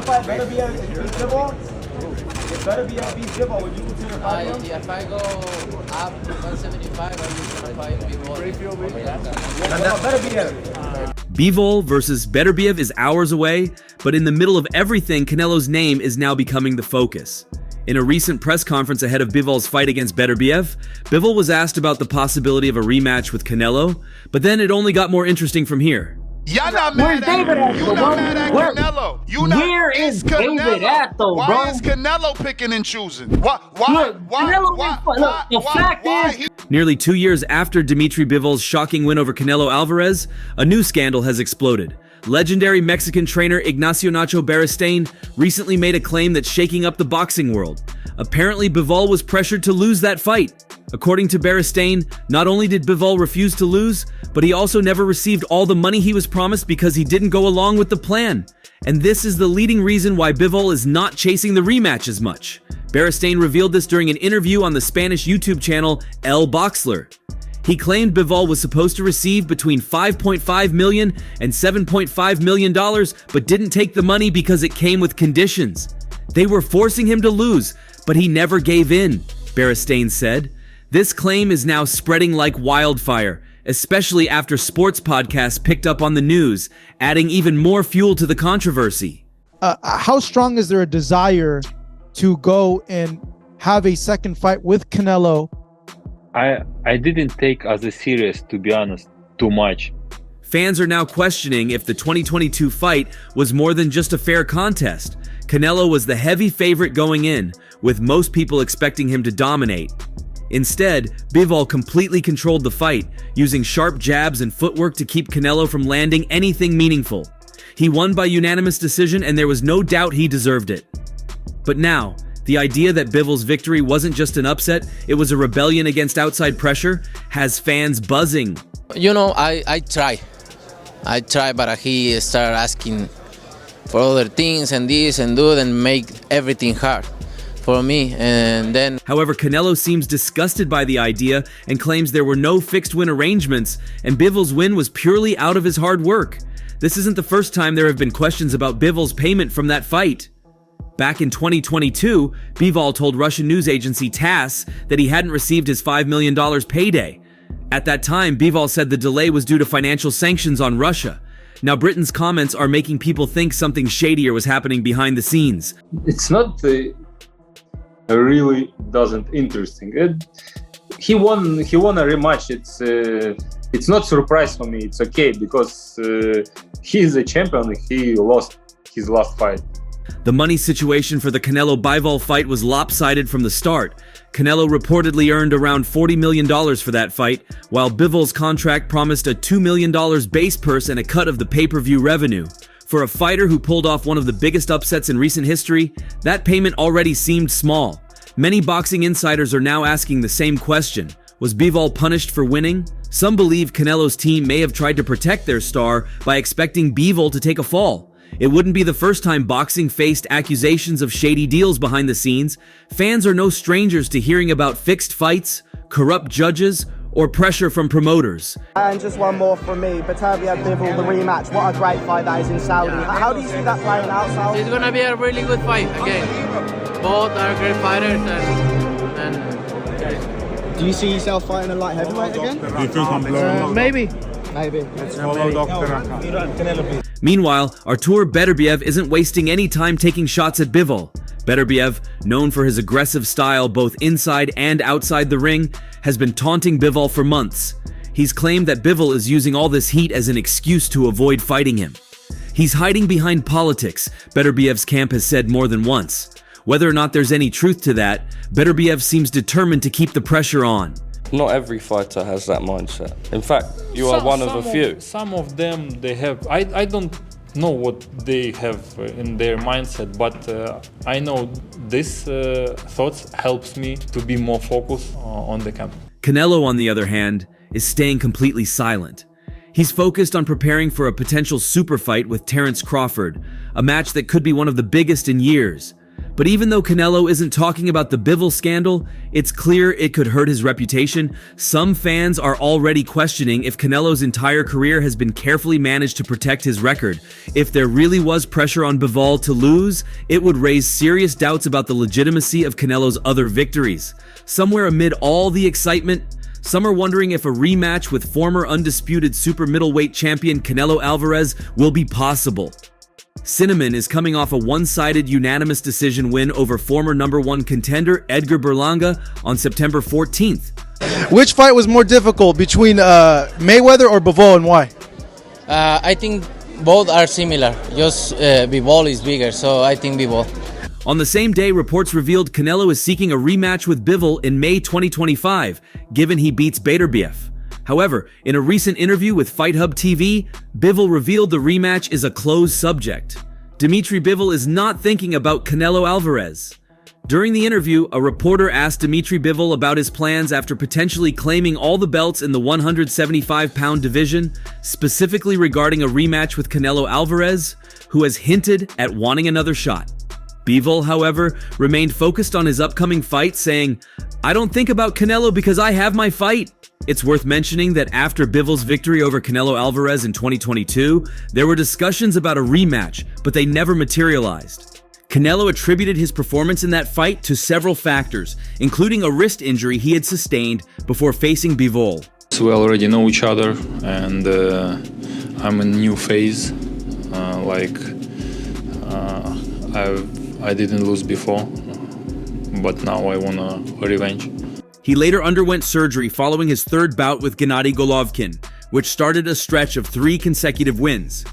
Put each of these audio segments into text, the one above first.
fight Beterbiev beats Bivol? If Beterbiev beats Bivol, would you consider fighting him? If I go up to 175, I will fight Bivol. What about Beterbiev? Bivol versus Beterbiev is hours away, but in the middle of everything, Canelo's name is now becoming the focus. In a recent press conference ahead of Bivol's fight against Beterbiev, Bivol was asked about the possibility of a rematch with Canelo, but then it only got more interesting from here. Y'all not mad at you not mad at Canelo. You not, where is David at though, bro? Why is Canelo picking and choosing? Why? Nearly 2 years after Dmitry Bivol's shocking win over Canelo Alvarez, a new scandal has exploded. Legendary Mexican trainer Ignacio Nacho Beristain recently made a claim that's shaking up the boxing world. Apparently, Bivol was pressured to lose that fight. According to Beristain, not only did Bivol refuse to lose, but he also never received all the money he was promised because he didn't go along with the plan. And this is the leading reason why Bivol is not chasing the rematch as much. Beristain revealed this during an interview on the Spanish YouTube channel El Boxler. He claimed Bivol was supposed to receive between $5.5 million and $7.5 million, but didn't take the money because it came with conditions. They were forcing him to lose, but he never gave in, Beristain said. This claim is now spreading like wildfire, especially after sports podcasts picked up on the news, adding even more fuel to the controversy. How strong is there a desire to go and have a second fight with Canelo? I didn't take as a serious, to be honest, too much. Fans are now questioning if the 2022 fight was more than just a fair contest. Canelo was the heavy favorite going in, with most people expecting him to dominate. Instead, Bivol completely controlled the fight, using sharp jabs and footwork to keep Canelo from landing anything meaningful. He won by unanimous decision, and there was no doubt he deserved it. But now, the idea that Bivol's victory wasn't just an upset, it was a rebellion against outside pressure, has fans buzzing. You know, I try, but he started asking for other things and this and that and make everything hard for me. And then, however, Canelo seems disgusted by the idea and claims there were no fixed win arrangements, and Bivol's win was purely out of his hard work. This isn't the first time there have been questions about Bivol's payment from that fight. Back in 2022, Bivol told Russian news agency TASS that he hadn't received his $5 million payday. At that time, Bivol said the delay was due to financial sanctions on Russia. Now, Britain's comments are making people think something shadier was happening behind the scenes. It's not really doesn't interesting. He won a rematch. It's not surprise for me. It's okay because he is a champion. He lost his last fight. The money situation for the Canelo-Bivol fight was lopsided from the start. Canelo reportedly earned around $40 million for that fight, while Bivol's contract promised a $2 million base purse and a cut of the pay-per-view revenue. For a fighter who pulled off one of the biggest upsets in recent history, that payment already seemed small. Many boxing insiders are now asking the same question. Was Bivol punished for winning? Some believe Canelo's team may have tried to protect their star by expecting Bivol to take a fall. It wouldn't be the first time boxing faced accusations of shady deals behind the scenes. Fans are no strangers to hearing about fixed fights, corrupt judges, or pressure from promoters. And just one more from me, Beterbiev Bivol, the rematch. What a great fight that is in Saudi. How do you see that playing out, Saudi? it's gonna be a really good fight again. Both are great fighters and Do you see yourself fighting a light heavyweight again? Do you think I'm blowing? maybe. Maybe. Meanwhile, Artur Beterbiev isn't wasting any time taking shots at Bivol. Beterbiev, known for his aggressive style both inside and outside the ring, has been taunting Bivol for months. He's claimed that Bivol is using all this heat as an excuse to avoid fighting him. He's hiding behind politics, Beterbiev's camp has said more than once. Whether or not there's any truth to that, Beterbiev seems determined to keep the pressure on. Not every fighter has that mindset. In fact, you are one of a few. Some of them, they have, I don't know what they have in their mindset, but I know this thoughts helps me to be more focused on the camp. Canelo, on the other hand, is staying completely silent. He's focused on preparing for a potential super fight with Terence Crawford, a match that could be one of the biggest in years. But even though Canelo isn't talking about the Bivol scandal, it's clear it could hurt his reputation. Some fans are already questioning if Canelo's entire career has been carefully managed to protect his record. If there really was pressure on Bivol to lose, it would raise serious doubts about the legitimacy of Canelo's other victories. Somewhere amid all the excitement, some are wondering if a rematch with former undisputed super middleweight champion Canelo Alvarez will be possible. Cinnamon is coming off a one-sided unanimous decision win over former #1 contender Edgar Berlanga on September 14th. Which fight was more difficult between Mayweather or Bivol, and why? I think both are similar. Just Bivol is bigger, so I think Bivol. On the same day, reports revealed Canelo is seeking a rematch with Bivol in May 2025, given he beats Beterbiev. However, in a recent interview with FightHub TV, Bivol revealed the rematch is a closed subject. Dmitry Bivol is not thinking about Canelo Alvarez. During the interview, a reporter asked Dmitry Bivol about his plans after potentially claiming all the belts in the 175-pound division, specifically regarding a rematch with Canelo Alvarez, who has hinted at wanting another shot. Bivol, however, remained focused on his upcoming fight, saying, "I don't think about Canelo because I have my fight." It's worth mentioning that after Bivol's victory over Canelo Alvarez in 2022, there were discussions about a rematch, but they never materialized. Canelo attributed his performance in that fight to several factors, including a wrist injury he had sustained before facing Bivol. We already know each other, and I'm in a new phase. I didn't lose before, but now I want a revenge. He later underwent surgery following his third bout with Gennady Golovkin, which started a stretch of 3 consecutive wins.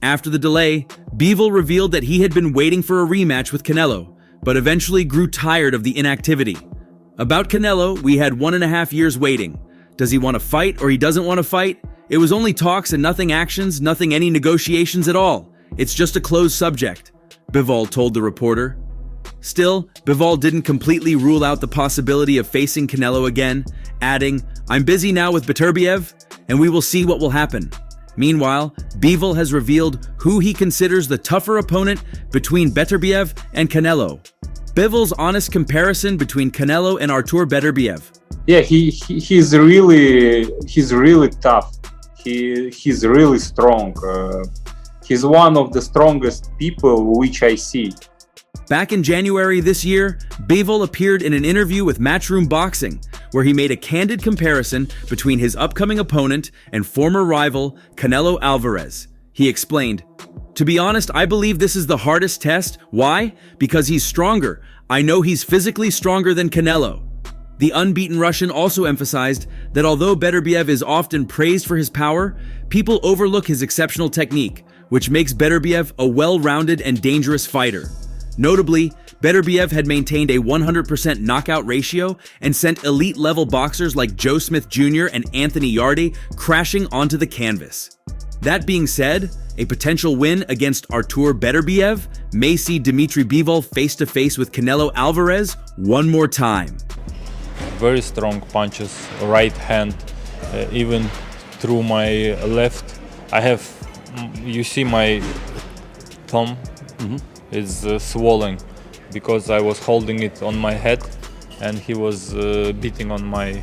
After the delay, Bivol revealed that he had been waiting for a rematch with Canelo, but eventually grew tired of the inactivity. About Canelo, we had 1.5 years waiting. Does he want to fight or he doesn't want to fight? It was only talks and nothing actions, nothing any negotiations at all. It's just a closed subject, Bivol told the reporter. Still, Bivol didn't completely rule out the possibility of facing Canelo again, adding, "I'm busy now with Beterbiev, and we will see what will happen." Meanwhile, Bivol has revealed who he considers the tougher opponent between Beterbiev and Canelo. Bivol's honest comparison between Canelo and Artur Beterbiev. Yeah, he's really tough. He's really strong. He's one of the strongest people which I see. Back in January this year, Bivol appeared in an interview with Matchroom Boxing, where he made a candid comparison between his upcoming opponent and former rival Canelo Alvarez. He explained, "To be honest, I believe this is the hardest test. Why? Because he's stronger. I know he's physically stronger than Canelo." The unbeaten Russian also emphasized that although Beterbiev is often praised for his power, people overlook his exceptional technique, which makes Beterbiev a well-rounded and dangerous fighter. Notably, Beterbiev had maintained a 100% knockout ratio and sent elite-level boxers like Joe Smith Jr. and Anthony Yarde crashing onto the canvas. That being said, a potential win against Artur Beterbiev may see Dmitry Bivol face-to-face with Canelo Alvarez one more time. Very strong punches, right hand, even through my left. I have, you see my thumb is swollen because I was holding it on my head and he was beating on my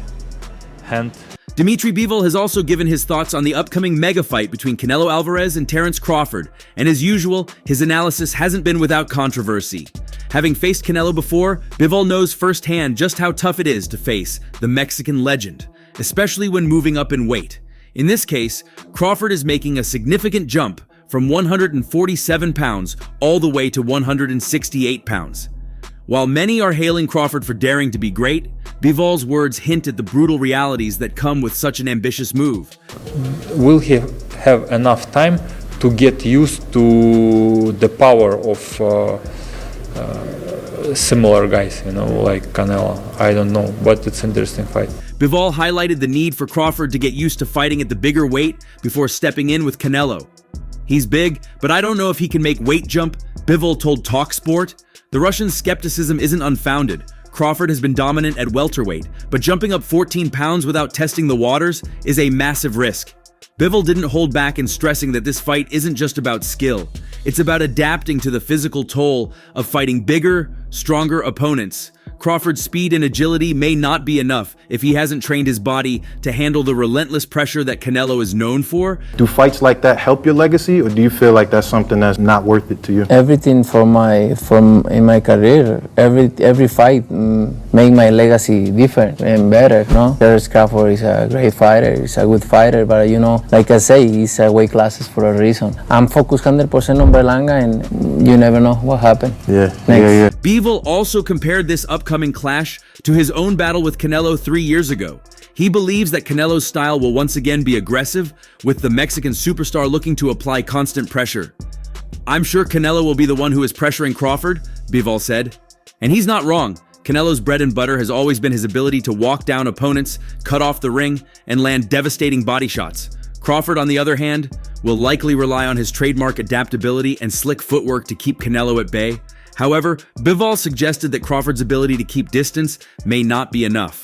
hand. Dmitry Bivol has also given his thoughts on the upcoming mega fight between Canelo Alvarez and Terence Crawford, and as usual, his analysis hasn't been without controversy. Having faced Canelo before, Bivol knows firsthand just how tough it is to face the Mexican legend, especially when moving up in weight. In this case, Crawford is making a significant jump from 147 pounds all the way to 168 pounds. While many are hailing Crawford for daring to be great, Bivol's words hint at the brutal realities that come with such an ambitious move. Will he have enough time to get used to the power of similar guys, like Canelo? I don't know, but it's an interesting fight. Bivol highlighted the need for Crawford to get used to fighting at the bigger weight before stepping in with Canelo. "He's big, but I don't know if he can make weight jump," Bivol told TalkSport. The Russian's skepticism isn't unfounded. Crawford has been dominant at welterweight, but jumping up 14 pounds without testing the waters is a massive risk. Bivol didn't hold back in stressing that this fight isn't just about skill. It's about adapting to the physical toll of fighting bigger, stronger opponents. Crawford's speed and agility may not be enough if he hasn't trained his body to handle the relentless pressure that Canelo is known for. Do fights like that help your legacy, or do you feel like that's something that's not worth it to you? Everything in my career, every fight make my legacy different and better. No, Crawford is a great fighter. He's a good fighter, but like I say, he's weight classes for a reason. I'm focused 100% on Berlanga, and you never know what happened. Yeah. Bivol also compared this upcoming clash to his own battle with Canelo 3 years ago. He believes that Canelo's style will once again be aggressive, with the Mexican superstar looking to apply constant pressure. "I'm sure Canelo will be the one who is pressuring Crawford," Bivol said. And he's not wrong. Canelo's bread and butter has always been his ability to walk down opponents, cut off the ring, and land devastating body shots. Crawford, on the other hand, will likely rely on his trademark adaptability and slick footwork to keep Canelo at bay. However, Bivol suggested that Crawford's ability to keep distance may not be enough.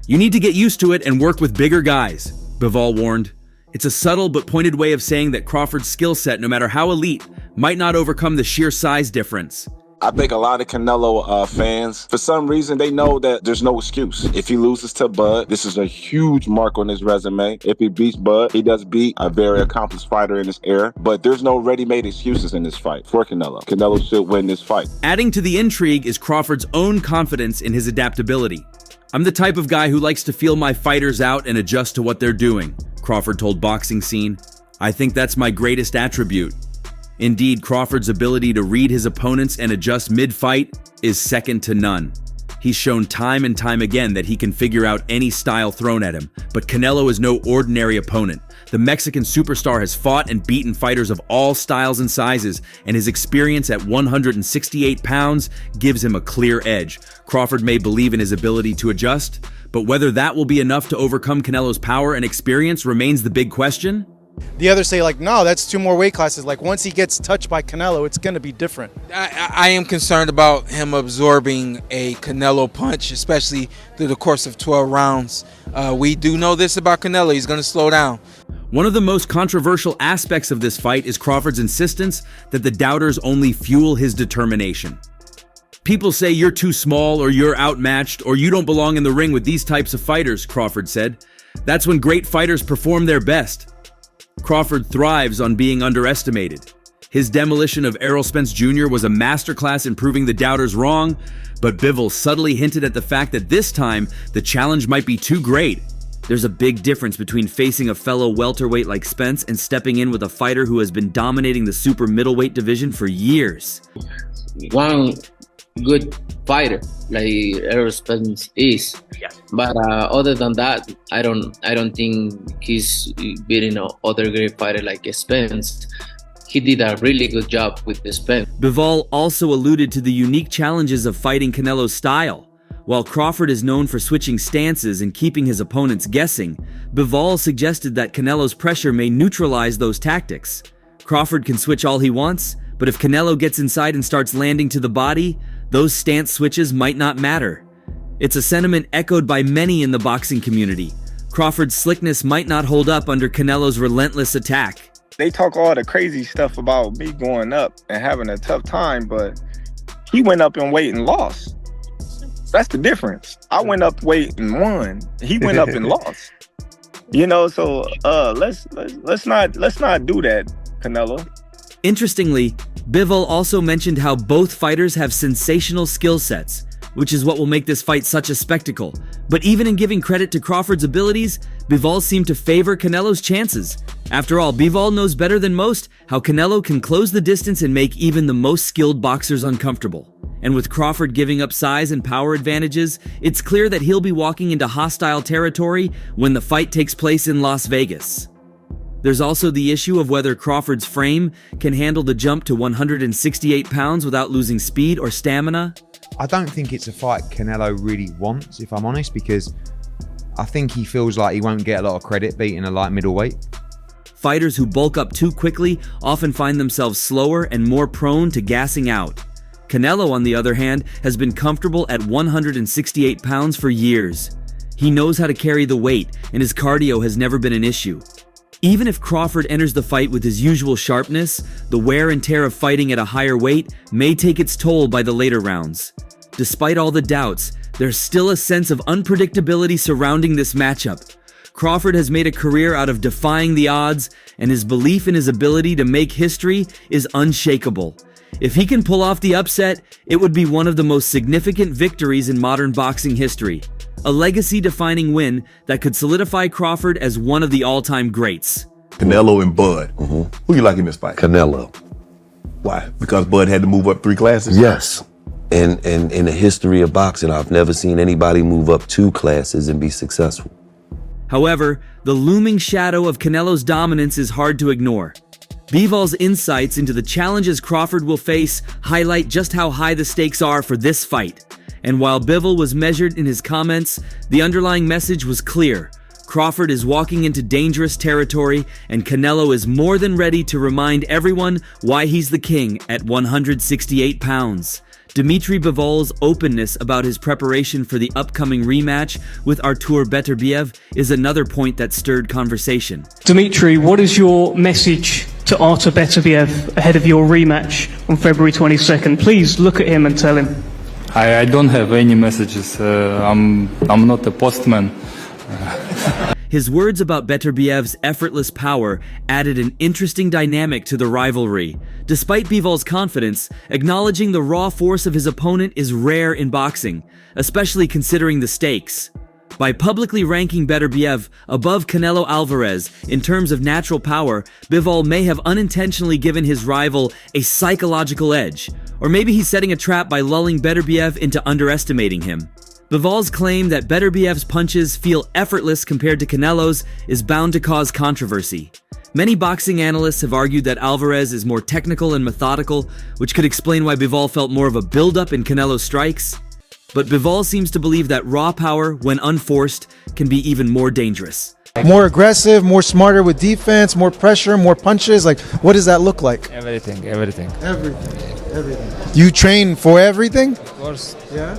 "You need to get used to it and work with bigger guys," Bivol warned. It's a subtle but pointed way of saying that Crawford's skill set, no matter how elite, might not overcome the sheer size difference. I think a lot of Canelo fans, for some reason, they know that there's no excuse. If he loses to Bud, this is a huge mark on his resume. If he beats Bud, he does beat a very accomplished fighter in his era. But there's no ready-made excuses in this fight for Canelo. Canelo should win this fight. Adding to the intrigue is Crawford's own confidence in his adaptability. "I'm the type of guy who likes to feel my fighters out and adjust to what they're doing," Crawford told Boxing Scene. "I think that's my greatest attribute." Indeed, Crawford's ability to read his opponents and adjust mid-fight is second to none. He's shown time and time again that he can figure out any style thrown at him, but Canelo is no ordinary opponent. The Mexican superstar has fought and beaten fighters of all styles and sizes, and his experience at 168 pounds gives him a clear edge. Crawford may believe in his ability to adjust, but whether that will be enough to overcome Canelo's power and experience remains the big question. The others say, like, no, that's 2 more weight classes. Like, once he gets touched by Canelo, it's going to be different. I am concerned about him absorbing a Canelo punch, especially through the course of 12 rounds. We do know this about Canelo. He's going to slow down. One of the most controversial aspects of this fight is Crawford's insistence that the doubters only fuel his determination. "People say you're too small, or you're outmatched, or you don't belong in the ring with these types of fighters," Crawford said. "That's when great fighters perform their best." Crawford thrives on being underestimated. His demolition of Errol Spence Jr. was a masterclass in proving the doubters wrong, but Bivol subtly hinted at the fact that this time the challenge might be too great. There's a big difference between facing a fellow welterweight like Spence and stepping in with a fighter who has been dominating the super middleweight division for years. One good fighter like Errol Spence is, but other than that, I don't think he's beating other great fighter like Spence. He did a really good job with the Spence. Bivol also alluded to the unique challenges of fighting Canelo's style. While Crawford is known for switching stances and keeping his opponents guessing, Bivol suggested that Canelo's pressure may neutralize those tactics. Crawford can switch all he wants, but if Canelo gets inside and starts landing to the body, those stance switches might not matter. It's a sentiment echoed by many in the boxing community. Crawford's slickness might not hold up under Canelo's relentless attack. They talk all the crazy stuff about me going up and having a tough time, but he went up in weight and lost. That's the difference. I went up weight and won. He went up and lost. So let's not do that, Canelo. Interestingly, Bivol also mentioned how both fighters have sensational skill sets, which is what will make this fight such a spectacle. But even in giving credit to Crawford's abilities, Bivol seemed to favor Canelo's chances. After all, Bivol knows better than most how Canelo can close the distance and make even the most skilled boxers uncomfortable. And with Crawford giving up size and power advantages, it's clear that he'll be walking into hostile territory when the fight takes place in Las Vegas. There's also the issue of whether Crawford's frame can handle the jump to 168 pounds without losing speed or stamina. I don't think it's a fight Canelo really wants, if I'm honest, because I think he feels like he won't get a lot of credit beating a light middleweight. Fighters who bulk up too quickly often find themselves slower and more prone to gassing out. Canelo, on the other hand, has been comfortable at 168 pounds for years. He knows how to carry the weight, and his cardio has never been an issue. Even if Crawford enters the fight with his usual sharpness, the wear and tear of fighting at a higher weight may take its toll by the later rounds. Despite all the doubts, there's still a sense of unpredictability surrounding this matchup. Crawford has made a career out of defying the odds, and his belief in his ability to make history is unshakable. If he can pull off the upset, it would be one of the most significant victories in modern boxing history. A legacy-defining win that could solidify Crawford as one of the all-time greats. Canelo and Bud. Who you like in this fight? Canelo. Why? Because Bud had to move up 3 classes? Yes. And in the history of boxing, I've never seen anybody move up 2 classes and be successful. However, the looming shadow of Canelo's dominance is hard to ignore. Bivol's insights into the challenges Crawford will face highlight just how high the stakes are for this fight. And while Bivol was measured in his comments, the underlying message was clear. Crawford is walking into dangerous territory, and Canelo is more than ready to remind everyone why he's the king at 168 pounds. Dmitry Bivol's openness about his preparation for the upcoming rematch with Artur Beterbiev is another point that stirred conversation. Dmitry, what is your message to Artur Beterbiev ahead of your rematch on February 22nd? Please look at him and tell him. I don't have any messages. I'm not a postman. His words about Beterbiev's effortless power added an interesting dynamic to the rivalry. Despite Bivol's confidence, acknowledging the raw force of his opponent is rare in boxing, especially considering the stakes. By publicly ranking Beterbiev above Canelo Alvarez in terms of natural power, Bivol may have unintentionally given his rival a psychological edge, or maybe he's setting a trap by lulling Beterbiev into underestimating him. Bivol's claim that Beterbiev's punches feel effortless compared to Canelo's is bound to cause controversy. Many boxing analysts have argued that Alvarez is more technical and methodical, which could explain why Bivol felt more of a build-up in Canelo's strikes. But Bivol seems to believe that raw power, when unforced, can be even more dangerous. More aggressive, more smarter with defense, more pressure, more punches. Like, what does that look like? Everything. You train for everything? Of course. Yeah?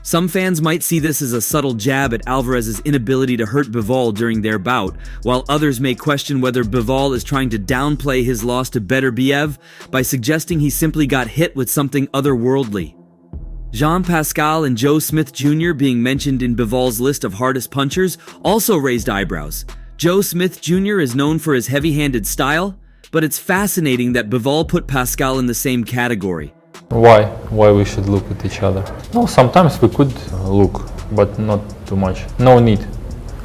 Some fans might see this as a subtle jab at Alvarez's inability to hurt Bivol during their bout, while others may question whether Bivol is trying to downplay his loss to Beterbiev by suggesting he simply got hit with something otherworldly. Jean Pascal and Joe Smith Jr. being mentioned in Bivol's list of hardest punchers also raised eyebrows. Joe Smith Jr. is known for his heavy-handed style, but it's fascinating that Bivol put Pascal in the same category. Why we should look at each other? No, sometimes we could look, but not too much. No need.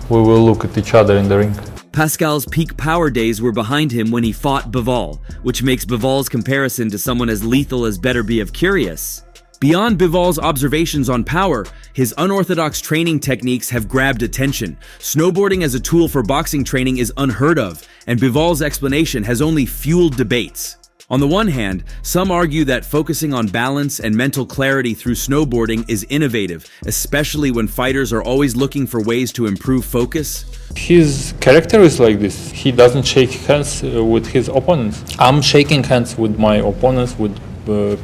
We will look at each other in the ring. Pascal's peak power days were behind him when he fought Bivol, which makes Bivol's comparison to someone as lethal as Beterbiev curious. Beyond Bivol's observations on power, his unorthodox training techniques have grabbed attention. Snowboarding as a tool for boxing training is unheard of, and Bivol's explanation has only fueled debates. On the one hand, some argue that focusing on balance and mental clarity through snowboarding is innovative, especially when fighters are always looking for ways to improve focus. His character is like this. He doesn't shake hands with his opponents. I'm shaking hands with my opponents, with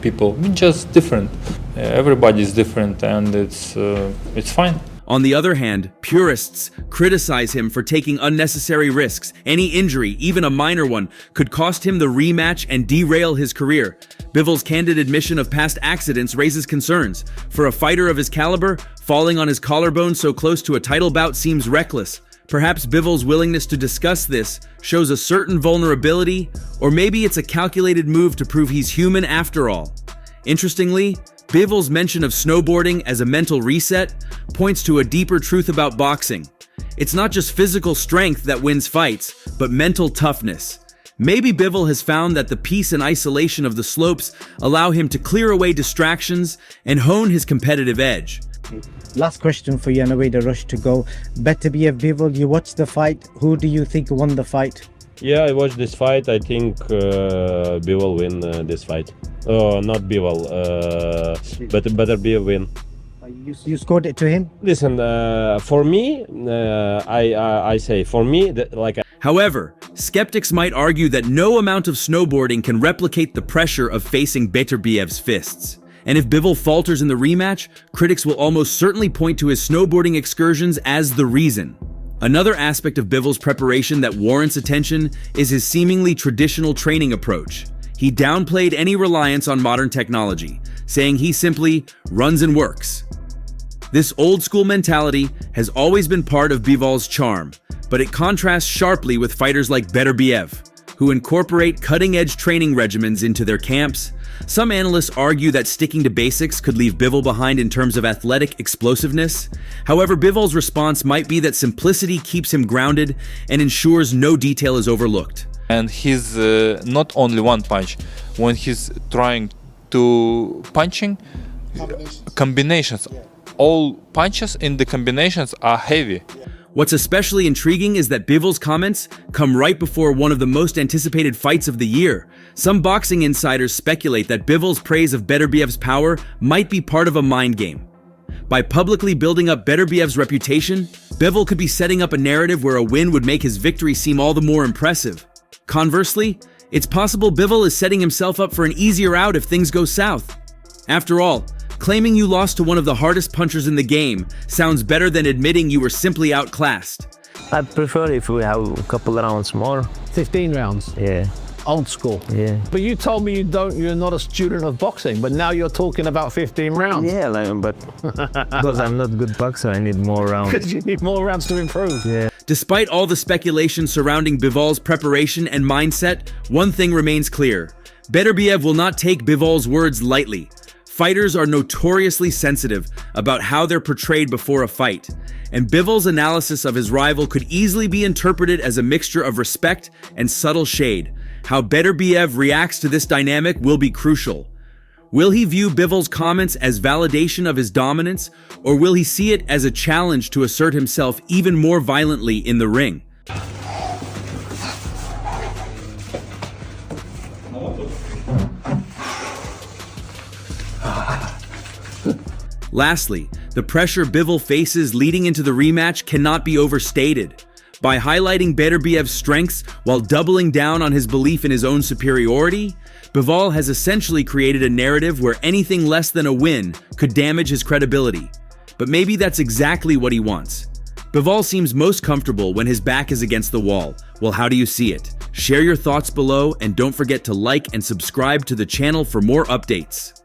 people. Just different. Everybody's different, and it's fine. On the other hand, purists criticize him for taking unnecessary risks. Any injury, even a minor one, could cost him the rematch and derail his career. Bivol's candid admission of past accidents raises concerns. For a fighter of his caliber, falling on his collarbone so close to a title bout seems reckless. Perhaps Bivol's willingness to discuss this shows a certain vulnerability, or maybe it's a calculated move to prove he's human after all. Interestingly, Bivol's mention of snowboarding as a mental reset points to a deeper truth about boxing. It's not just physical strength that wins fights, but mental toughness. Maybe Bivol has found that the peace and isolation of the slopes allow him to clear away distractions and hone his competitive edge. Last question for you, and away the rush to go. Beterbiev, Bivol, you watched the fight. Who do you think won the fight? Yeah, I watched this fight. I think Bivol win this fight. Oh, not Bivol, but Beterbiev win. You scored it to him? Listen, for me, I say, for me, However, skeptics might argue that no amount of snowboarding can replicate the pressure of facing Beterbiev's fists. And if Bivol falters in the rematch, critics will almost certainly point to his snowboarding excursions as the reason. Another aspect of Bivol's preparation that warrants attention is his seemingly traditional training approach. He downplayed any reliance on modern technology, saying he simply runs and works. This old-school mentality has always been part of Bivol's charm, but it contrasts sharply with fighters like Beterbiev, who incorporate cutting-edge training regimens into their camps. Some analysts argue that sticking to basics could leave Bivol behind in terms of athletic explosiveness. However, Bivol's response might be that simplicity keeps him grounded and ensures no detail is overlooked. And he's not only one punch. When he's trying to punching, combinations. All punches in the combinations are heavy. What's especially intriguing is that Bivol's comments come right before one of the most anticipated fights of the year. Some boxing insiders speculate that Bivol's praise of Beterbiev's power might be part of a mind game. By publicly building up Beterbiev's reputation, Bivol could be setting up a narrative where a win would make his victory seem all the more impressive. Conversely, it's possible Bivol is setting himself up for an easier out if things go south. After all, claiming you lost to one of the hardest punchers in the game sounds better than admitting you were simply outclassed. I'd prefer if we have a couple rounds more. 15 rounds? Yeah. Old school? Yeah. But you told me you're not a student of boxing, but now you're talking about 15 rounds. Yeah, but because I'm not a good boxer, I need more rounds. Because you need more rounds to improve. Yeah. Despite all the speculation surrounding Bivol's preparation and mindset, one thing remains clear. Beterbiev will not take Bivol's words lightly. Fighters are notoriously sensitive about how they're portrayed before a fight, and Bivol's analysis of his rival could easily be interpreted as a mixture of respect and subtle shade. How Beterbiev reacts to this dynamic will be crucial. Will he view Bivol's comments as validation of his dominance, or will he see it as a challenge to assert himself even more violently in the ring? Lastly, the pressure Bivol faces leading into the rematch cannot be overstated. By highlighting Beterbiev's strengths while doubling down on his belief in his own superiority, Bivol has essentially created a narrative where anything less than a win could damage his credibility. But maybe that's exactly what he wants. Bivol seems most comfortable when his back is against the wall. Well, how do you see it? Share your thoughts below and don't forget to like and subscribe to the channel for more updates.